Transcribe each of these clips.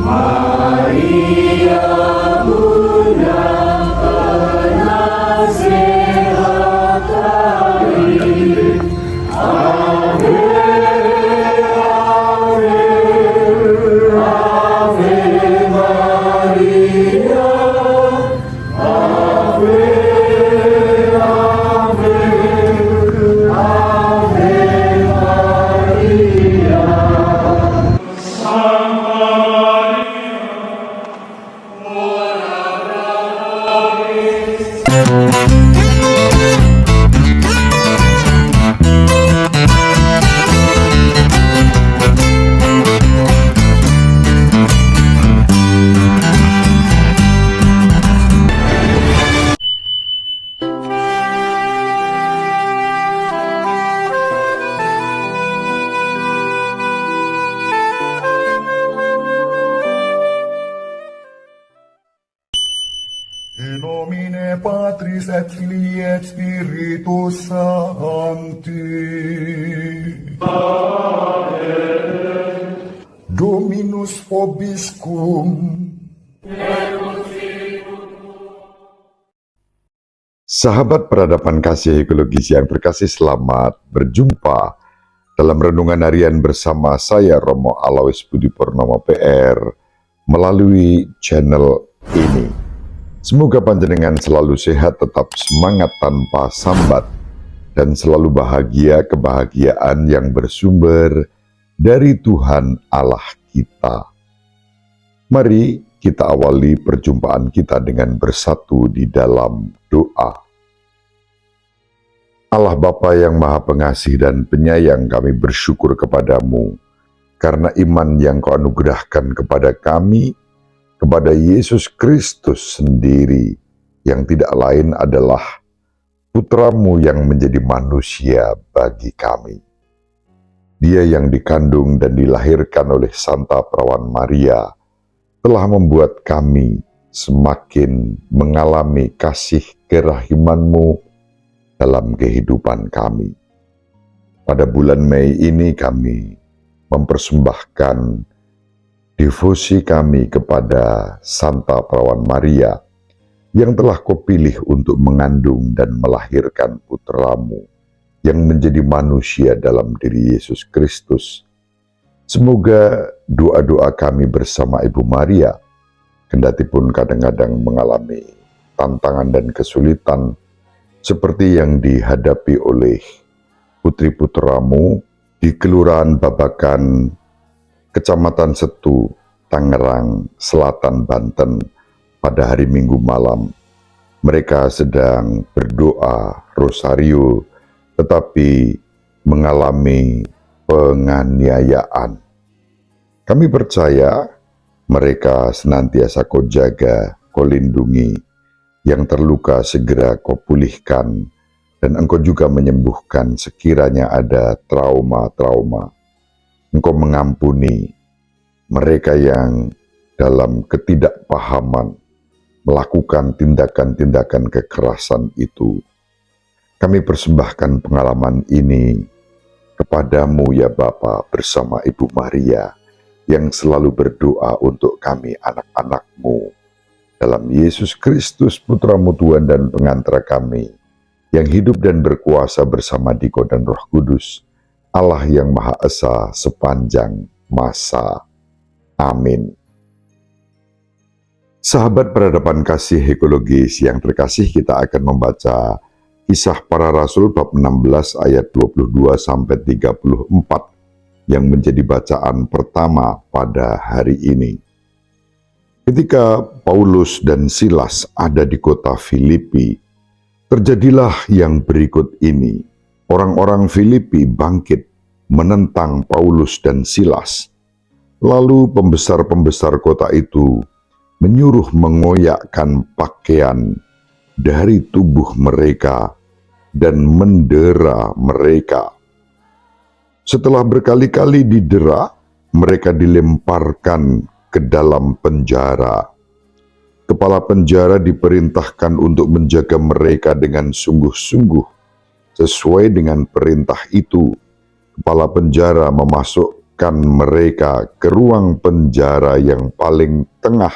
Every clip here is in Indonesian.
Maria Bunda penasehat kami, Ave, Ave, Ave Maria, Ave, Ave, Ave Maria. In nomine Patris et Filii et Spiritus Sancti. Dominus vobiscum. Sahabat peradaban kasih ekologis yang terkasih, selamat berjumpa dalam renungan harian bersama saya Romo Alois Budi Purnomo PR melalui channel ini. Semoga panjenengan selalu sehat, tetap semangat tanpa sambat, dan selalu bahagia kebahagiaan yang bersumber dari Tuhan Allah kita. Mari kita awali perjumpaan kita dengan bersatu di dalam doa. Allah Bapa yang Maha Pengasih dan Penyayang, kami bersyukur kepadamu karena iman yang Kau anugerahkan kepada kami, kepada Yesus Kristus sendiri, yang tidak lain adalah Putramu yang menjadi manusia bagi kami. Dia yang dikandung dan dilahirkan oleh Santa Perawan Maria telah membuat kami semakin mengalami kasih kerahiman-Mu dalam kehidupan kami. Pada bulan Mei ini kami mempersembahkan devosi kami kepada Santa Perawan Maria yang telah Kau pilih untuk mengandung dan melahirkan Putramu yang menjadi manusia dalam diri Yesus Kristus. Semoga doa-doa kami bersama Ibu Maria, kendati pun kadang-kadang mengalami tantangan dan kesulitan seperti yang dihadapi oleh putri-putramu di Kelurahan Babakan, Kecamatan Setu, Tangerang Selatan, Banten pada hari Minggu malam. Mereka sedang berdoa rosario tetapi mengalami penganiayaan. Kami percaya mereka senantiasa Kau jaga, Kau lindungi, yang terluka segera Kau pulihkan, dan Engkau juga menyembuhkan sekiranya ada trauma-trauma. Engkau mengampuni mereka yang dalam ketidakpahaman melakukan tindakan-tindakan kekerasan itu. Kami persembahkan pengalaman ini kepadamu ya Bapa, bersama Ibu Maria yang selalu berdoa untuk kami anak-anak-Mu. Dalam Yesus Kristus Putramu Tuhan dan pengantara kami, yang hidup dan berkuasa bersama Dikau dan Roh Kudus, Allah yang Maha Esa sepanjang masa. Amin. Sahabat peradaban kasih ekologis yang terkasih, kita akan membaca Kisah Para Rasul bab 16 ayat 22 sampai 34 yang menjadi bacaan pertama pada hari ini. Ketika Paulus dan Silas ada di kota Filipi, terjadilah yang berikut ini. Orang-orang Filipi bangkit menentang Paulus dan Silas. Lalu pembesar-pembesar kota itu menyuruh mengoyakkan pakaian dari tubuh mereka dan mendera mereka. Setelah berkali-kali didera, mereka dilemparkan ke dalam penjara. Kepala penjara diperintahkan untuk menjaga mereka dengan sungguh-sungguh. Sesuai dengan perintah itu, kepala penjara memasukkan mereka ke ruang penjara yang paling tengah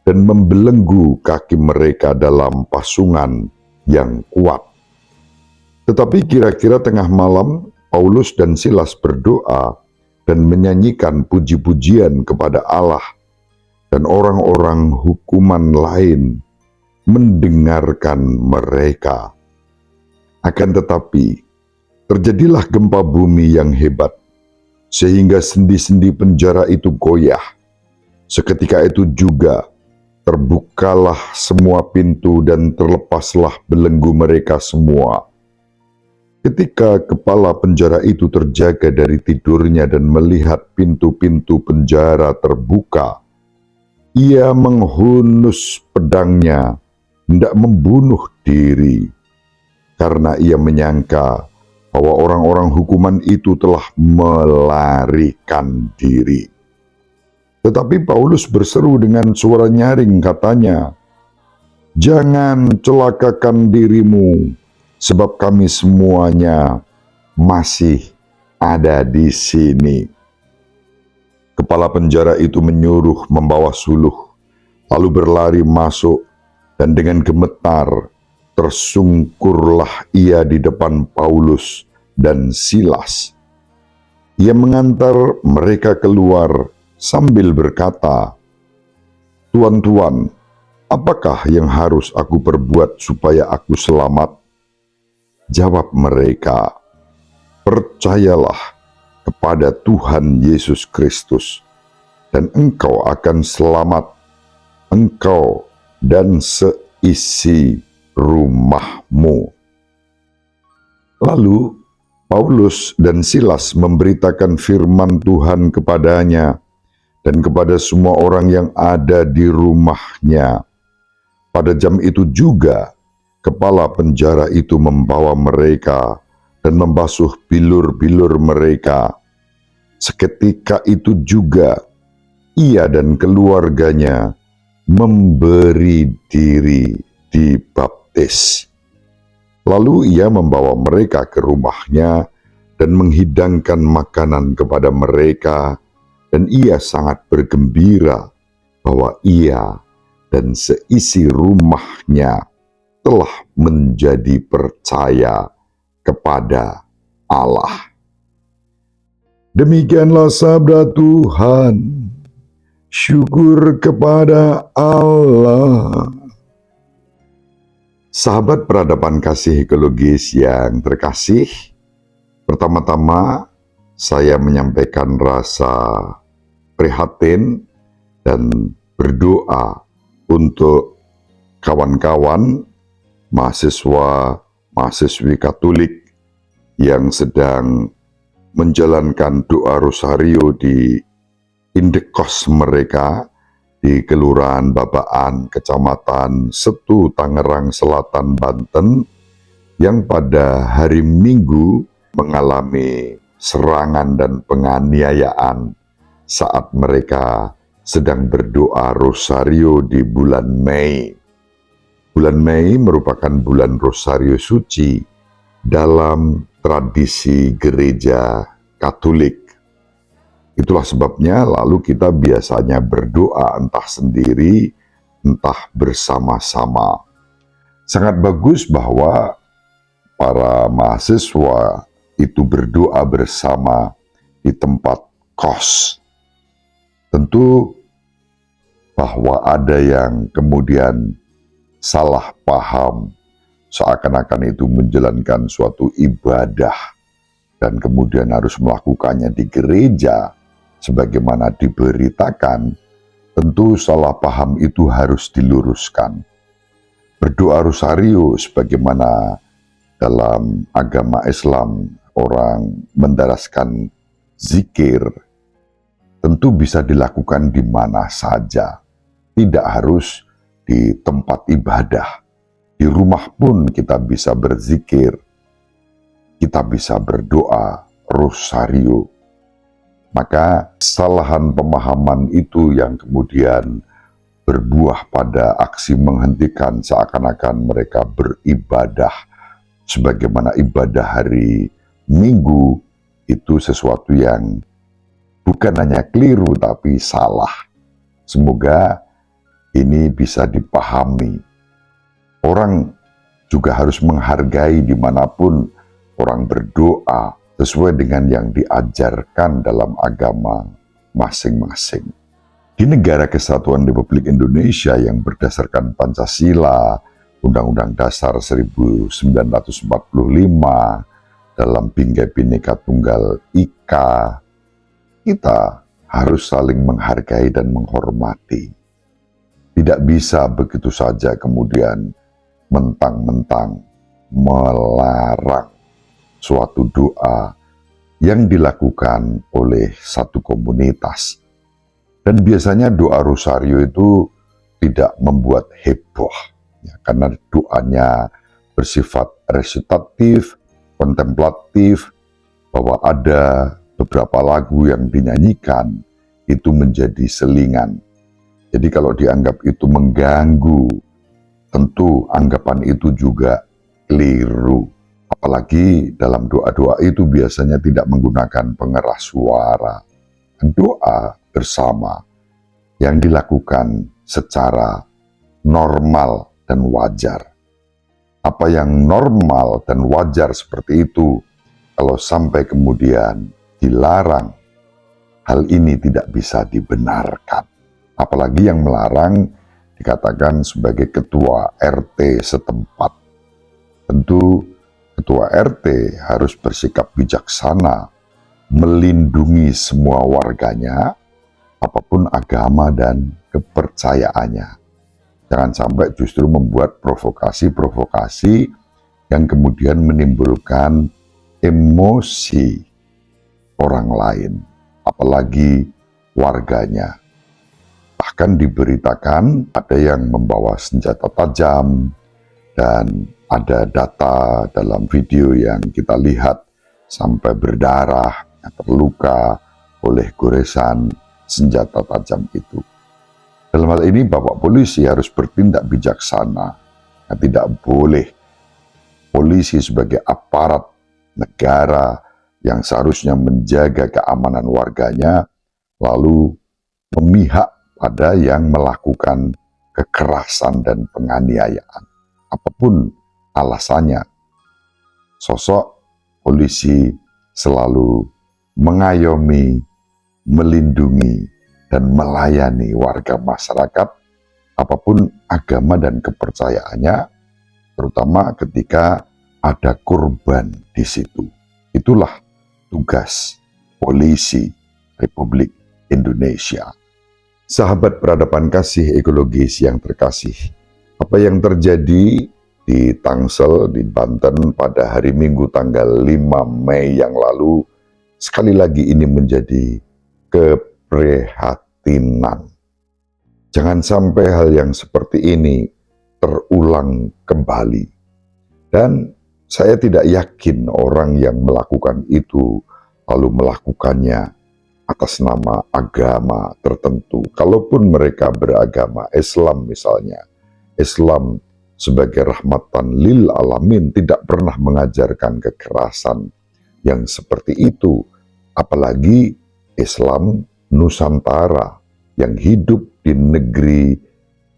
dan membelenggu kaki mereka dalam pasungan yang kuat. Tetapi kira-kira tengah malam, Paulus dan Silas berdoa dan menyanyikan puji-pujian kepada Allah, dan orang-orang hukuman lain mendengarkan mereka. Akan tetapi, terjadilah gempa bumi yang hebat, sehingga sendi-sendi penjara itu goyah. Seketika itu juga terbukalah semua pintu dan terlepaslah belenggu mereka semua. Ketika kepala penjara itu terjaga dari tidurnya dan melihat pintu-pintu penjara terbuka, ia menghunus pedangnya, hendak membunuh diri, karena ia menyangka bahwa orang-orang hukuman itu telah melarikan diri. Tetapi Paulus berseru dengan suara nyaring, katanya, "Jangan celakakan dirimu, sebab kami semuanya masih ada di sini." Kepala penjara itu menyuruh membawa suluh, lalu berlari masuk, dan dengan gemetar tersungkurlah ia di depan Paulus dan Silas. Ia mengantar mereka keluar sambil berkata, "Tuan-tuan, apakah yang harus aku perbuat supaya aku selamat?" Jawab mereka, "Percayalah kepada Tuhan Yesus Kristus, dan engkau akan selamat, engkau dan seisi rumahmu." Lalu Paulus dan Silas memberitakan firman Tuhan kepadanya dan kepada semua orang yang ada di rumahnya. Pada jam itu juga, kepala penjara itu membawa mereka dan membasuh bilur-bilur mereka. Seketika itu juga, ia dan keluarganya memberi diri dibaptis. Lalu ia membawa mereka ke rumahnya dan menghidangkan makanan kepada mereka, dan ia sangat bergembira bahwa ia dan seisi rumahnya telah menjadi percaya kepada Allah. Demikianlah sabda Tuhan. Syukur kepada Allah. Sahabat peradaban kasih ekologis yang terkasih, pertama-tama saya menyampaikan rasa prihatin dan berdoa untuk kawan-kawan mahasiswi Katolik yang sedang menjalankan doa rosario di indekos mereka di Kelurahan Babaan, Kecamatan Setu, Tangerang Selatan, Banten, yang pada hari Minggu mengalami serangan dan penganiayaan saat mereka sedang berdoa rosario di bulan Mei. Bulan Mei merupakan bulan rosario suci dalam tradisi gereja Katolik. Itulah sebabnya lalu kita biasanya berdoa entah sendiri, entah bersama-sama. Sangat bagus bahwa para mahasiswa itu berdoa bersama di tempat kos. Tentu bahwa ada yang kemudian salah paham, seakan-akan itu menjalankan suatu ibadah dan kemudian harus melakukannya di gereja sebagaimana diberitakan. Tentu salah paham itu harus diluruskan. Berdoa rosario sebagaimana dalam agama Islam orang mendaraskan zikir, tentu bisa dilakukan di mana saja, tidak harus di tempat ibadah. Di rumah pun kita bisa berzikir, kita bisa berdoa rosario. Maka kesalahan pemahaman itu yang kemudian berbuah pada aksi menghentikan seakan-akan mereka beribadah sebagaimana ibadah hari Minggu itu sesuatu yang bukan hanya keliru tapi salah. Semoga ini bisa dipahami. Orang juga harus menghargai dimanapun orang berdoa sesuai dengan yang diajarkan dalam agama masing-masing. Di negara kesatuan Republik Indonesia yang berdasarkan Pancasila, Undang-Undang Dasar 1945, dalam Bhinneka Bhinneka Tunggal Ika, kita harus saling menghargai dan menghormati. Tidak bisa begitu saja kemudian mentang-mentang melarang suatu doa yang dilakukan oleh satu komunitas. Dan biasanya doa rosario itu tidak membuat heboh, ya, karena doanya bersifat resitatif, kontemplatif, bahwa ada beberapa lagu yang dinyanyikan itu menjadi selingan. Jadi kalau dianggap itu mengganggu, tentu anggapan itu juga keliru. Apalagi dalam doa-doa itu biasanya tidak menggunakan pengeras suara. Doa bersama yang dilakukan secara normal dan wajar. Apa yang normal dan wajar seperti itu, kalau sampai kemudian dilarang, hal ini tidak bisa dibenarkan. Apalagi yang melarang dikatakan sebagai ketua RT setempat. Tentu ketua RT harus bersikap bijaksana, melindungi semua warganya, apapun agama dan kepercayaannya. Jangan sampai justru membuat provokasi-provokasi yang kemudian menimbulkan emosi orang lain, apalagi warganya. Bahkan diberitakan ada yang membawa senjata tajam, dan ada data dalam video yang kita lihat sampai berdarah, terluka oleh goresan senjata tajam itu. Dalam hal ini Bapak Polisi harus bertindak bijaksana. Tidak boleh polisi sebagai aparat negara yang seharusnya menjaga keamanan warganya lalu memihak pada yang melakukan kekerasan dan penganiayaan. Apapun alasannya, sosok polisi selalu mengayomi, melindungi, dan melayani warga masyarakat, apapun agama dan kepercayaannya, terutama ketika ada korban di situ. Itulah tugas polisi Republik Indonesia. Sahabat peradaban kasih ekologis yang terkasih, apa yang terjadi di Tangsel, di Banten pada hari Minggu tanggal 5 Mei yang lalu, sekali lagi ini menjadi keprihatinan. Jangan sampai hal yang seperti ini terulang kembali. Dan saya tidak yakin orang yang melakukan itu lalu melakukannya atas nama agama tertentu. Kalaupun mereka beragama Islam misalnya, Islam sebagai rahmatan lil alamin tidak pernah mengajarkan kekerasan yang seperti itu. Apalagi Islam Nusantara yang hidup di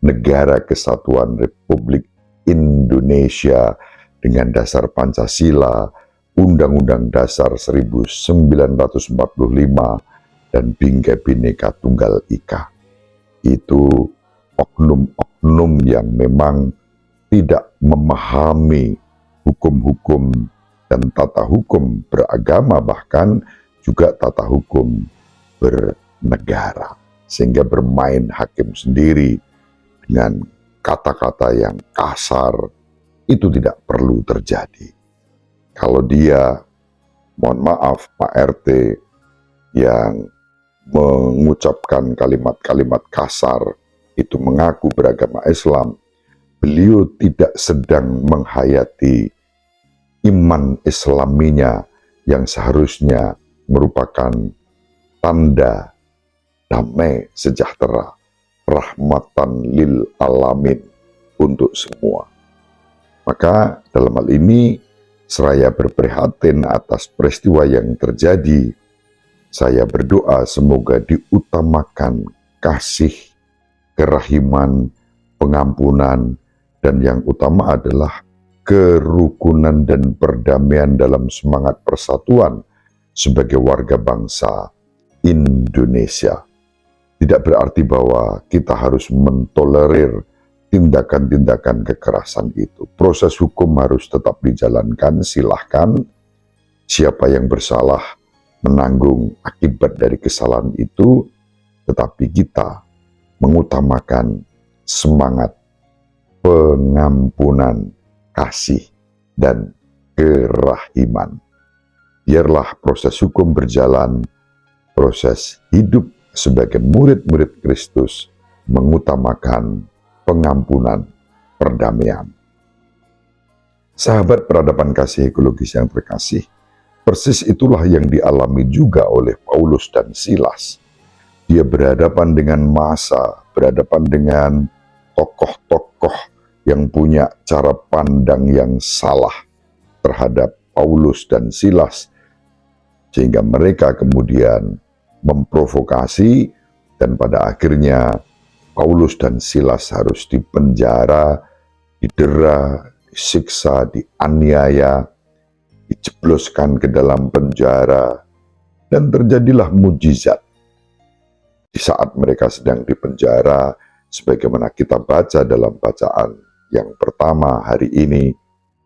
negara kesatuan Republik Indonesia dengan dasar Pancasila, Undang-Undang Dasar 1945, dan Bhinneka Bhinneka Tunggal Ika. Itu oknum-oknum yang memang tidak memahami hukum-hukum dan tata hukum beragama, bahkan juga tata hukum bernegara, sehingga bermain hakim sendiri dengan kata-kata yang kasar. Itu tidak perlu terjadi. Kalau dia, mohon maaf Pak RT, yang mengucapkan kalimat-kalimat kasar itu mengaku beragama Islam, beliau tidak sedang menghayati iman Islaminya yang seharusnya merupakan tanda damai sejahtera, rahmatan lil alamin untuk semua. Maka dalam hal ini seraya berprihatin atas peristiwa yang terjadi, Saya berdoa semoga diutamakan kasih, kerahiman, pengampunan, dan yang utama adalah kerukunan dan perdamaian dalam semangat persatuan sebagai warga bangsa Indonesia. Tidak berarti bahwa kita harus mentolerir tindakan-tindakan kekerasan itu. Proses hukum harus tetap dijalankan, silahkan. Siapa yang bersalah menanggung akibat dari kesalahan itu, tetapi kita mengutamakan semangat pengampunan, kasih, dan kerahiman. Biarlah proses hukum berjalan, proses hidup sebagai murid-murid Kristus mengutamakan pengampunan, perdamaian. Sahabat peradaban kasih ekologis yang terkasih, persis itulah yang dialami juga oleh Paulus dan Silas. Dia berhadapan dengan massa, berhadapan dengan tokoh-tokoh yang punya cara pandang yang salah terhadap Paulus dan Silas, sehingga mereka kemudian memprovokasi, dan pada akhirnya Paulus dan Silas harus dipenjara, didera, disiksa, dianiaya, dijebloskan ke dalam penjara, dan terjadilah mujizat. Di saat mereka sedang dipenjara, sebagaimana kita baca dalam bacaan yang pertama hari ini,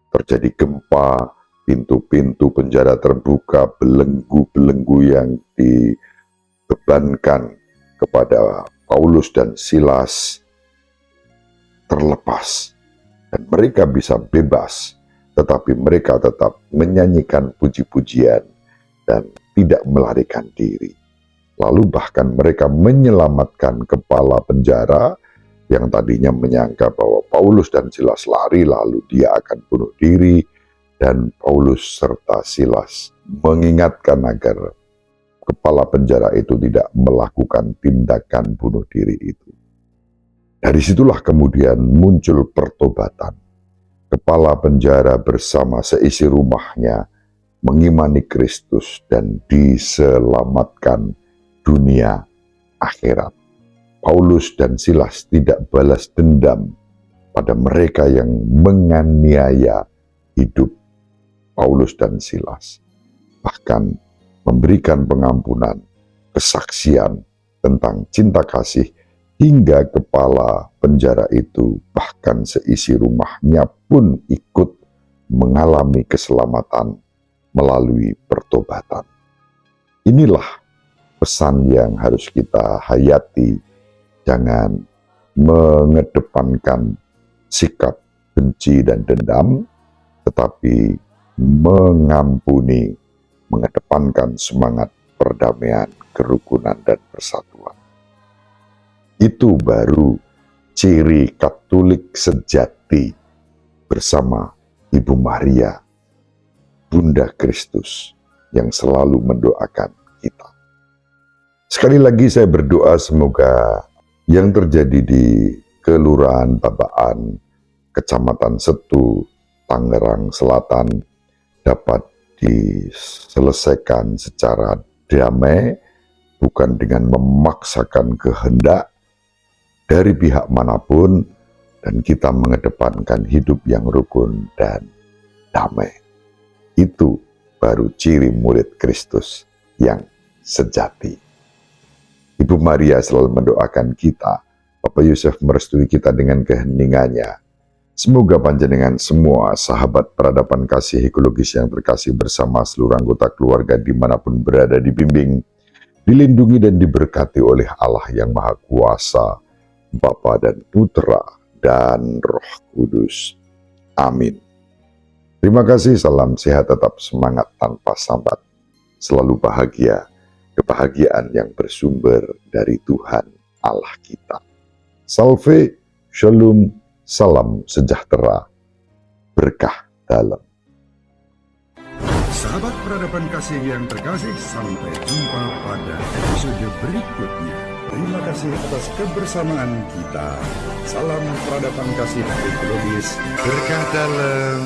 terjadi gempa, pintu-pintu penjara terbuka, belenggu-belenggu yang dibebankan kepada Paulus dan Silas terlepas, dan mereka bisa bebas, tetapi mereka tetap menyanyikan puji-pujian dan tidak melarikan diri. Lalu bahkan mereka menyelamatkan kepala penjara yang tadinya menyangka bahwa Paulus dan Silas lari lalu dia akan bunuh diri, dan Paulus serta Silas mengingatkan agar kepala penjara itu tidak melakukan tindakan bunuh diri itu. Dari situlah kemudian muncul pertobatan. Kepala penjara bersama seisi rumahnya mengimani Kristus dan diselamatkan dunia akhirat. Paulus dan Silas tidak balas dendam pada mereka yang menganiaya hidup Paulus dan Silas. Bahkan memberikan pengampunan, kesaksian tentang cinta kasih, hingga kepala penjara itu, bahkan seisi rumahnya pun ikut mengalami keselamatan melalui pertobatan. Inilah pesan yang harus kita hayati. Jangan mengedepankan sikap benci dan dendam, tetapi mengampuni, mengedepankan semangat perdamaian, kerukunan, dan persatuan. Itu baru ciri Katolik sejati bersama Ibu Maria, Bunda Kristus, yang selalu mendoakan kita. Sekali lagi saya berdoa semoga yang terjadi di Kelurahan Babaan, Kecamatan Setu, Tangerang Selatan dapat diselesaikan secara damai, bukan dengan memaksakan kehendak dari pihak manapun, dan kita mengedepankan hidup yang rukun dan damai. Itu baru ciri murid Kristus yang sejati. Ibu Maria selalu mendoakan kita, Bapak Yusuf merestui kita dengan keheningannya. Semoga panjenengan semua sahabat peradaban kasih ekologis yang terkasih bersama seluruh anggota keluarga dimanapun berada dibimbing, dilindungi dan diberkati oleh Allah yang Maha Kuasa, Bapa dan Putra dan Roh Kudus. Amin. Terima kasih, salam sehat, tetap semangat tanpa sambat. Selalu bahagia, kebahagiaan yang bersumber dari Tuhan Allah kita. Salve, shalom, salam sejahtera, berkah dalam. Sahabat peradaban kasih yang terkasih, sampai jumpa pada episode berikutnya. Terima kasih atas kebersamaan kita. Salam peradaban kasih ekologis, berkah dalam.